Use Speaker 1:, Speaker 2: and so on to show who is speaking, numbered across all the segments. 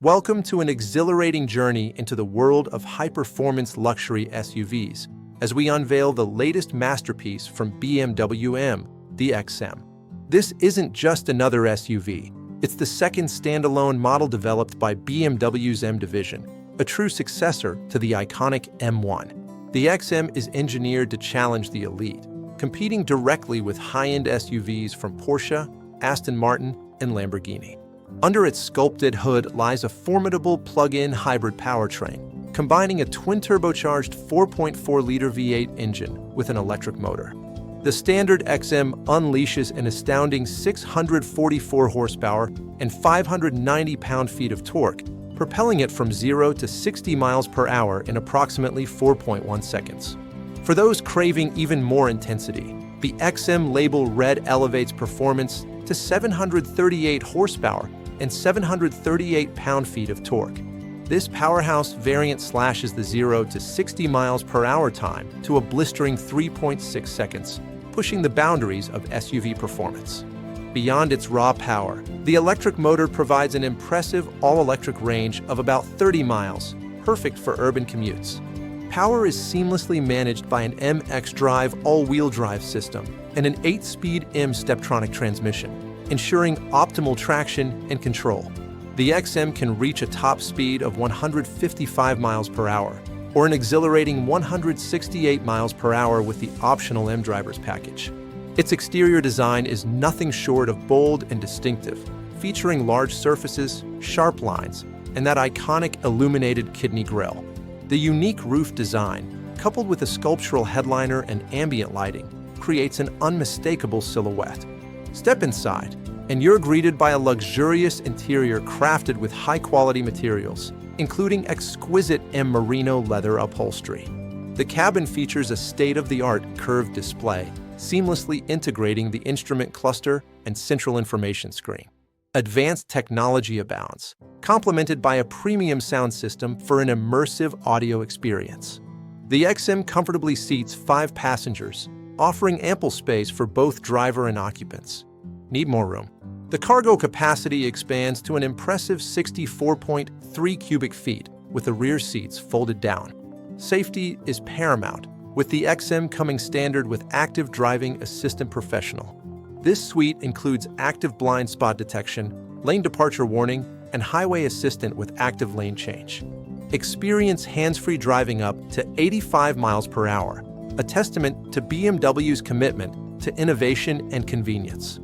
Speaker 1: Welcome to an exhilarating journey into the world of high-performance luxury SUVs as we unveil the latest masterpiece from BMW M, the XM. This isn't just another SUV, it's the second standalone model developed by BMW's M division, a true successor to the iconic M1. The XM is engineered to challenge the elite, competing directly with high-end SUVs from Porsche, Aston Martin, and Lamborghini. Under its sculpted hood lies a formidable plug-in hybrid powertrain, combining a twin-turbocharged 4.4-liter V8 engine with an electric motor. The standard XM unleashes an astounding 644 horsepower and 590 pound-feet of torque, propelling it from 0 to 60 miles per hour in approximately 4.1 seconds. For those craving even more intensity, the XM Label Red elevates performance to 738 horsepower and 738 pound-feet of torque. This powerhouse variant slashes the 0 to 60 miles per hour time to a blistering 3.6 seconds, pushing the boundaries of SUV performance. Beyond its raw power, the electric motor provides an impressive all-electric range of about 30 miles, perfect for urban commutes. Power is seamlessly managed by an M xDrive all-wheel drive system and an 8-speed M Steptronic transmission, ensuring optimal traction and control. The XM can reach a top speed of 155 miles per hour, or an exhilarating 168 miles per hour with the optional M Drivers package. Its exterior design is nothing short of bold and distinctive, featuring large surfaces, sharp lines, and that iconic illuminated kidney grille. The unique roof design, coupled with a sculptural headliner and ambient lighting, creates an unmistakable silhouette. Step inside, and you're greeted by a luxurious interior crafted with high-quality materials, including exquisite M merino leather upholstery. The cabin features a state-of-the-art curved display, seamlessly integrating the instrument cluster and central information screen. Advanced technology abounds, complemented by a premium sound system for an immersive audio experience. The XM comfortably seats 5 passengers, offering ample space for both driver and occupants. Need more room? The cargo capacity expands to an impressive 64.3 cubic feet, with the rear seats folded down. Safety is paramount, with the XM coming standard with Active Driving Assistant Professional. This suite includes active blind spot detection, lane departure warning, and highway assistant with active lane change. Experience hands-free driving up to 85 miles per hour, a testament to BMW's commitment to innovation and convenience.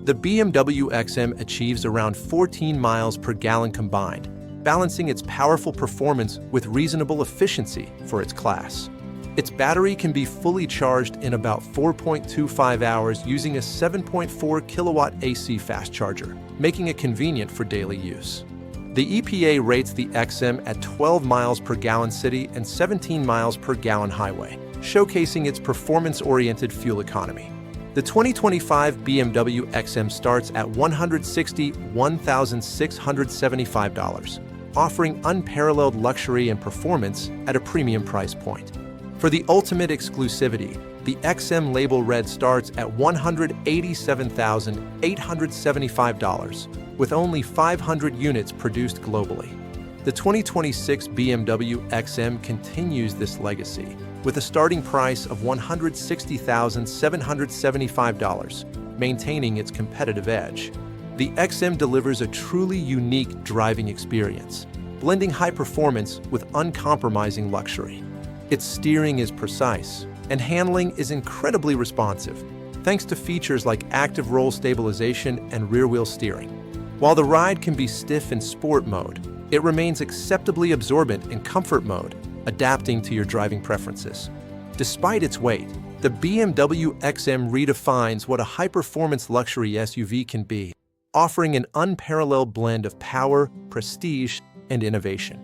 Speaker 1: The BMW XM achieves around 14 miles per gallon combined, balancing its powerful performance with reasonable efficiency for its class. Its battery can be fully charged in about 4.25 hours using a 7.4 kilowatt AC fast charger, making it convenient for daily use. The EPA rates the XM at 12 miles per gallon city and 17 miles per gallon highway, showcasing its performance-oriented fuel economy. The 2025 BMW XM starts at $161,675, offering unparalleled luxury and performance at a premium price point. For the ultimate exclusivity, the XM Label Red starts at $187,875, with only 500 units produced globally. The 2026 BMW XM continues this legacy, with a starting price of $160,775, maintaining its competitive edge. The XM delivers a truly unique driving experience, blending high performance with uncompromising luxury. Its steering is precise, and handling is incredibly responsive, thanks to features like active roll stabilization and rear-wheel steering. While the ride can be stiff in sport mode, it remains acceptably absorbent in comfort mode, adapting to your driving preferences. Despite its weight, the BMW XM redefines what a high-performance luxury SUV can be, offering an unparalleled blend of power, prestige, and innovation.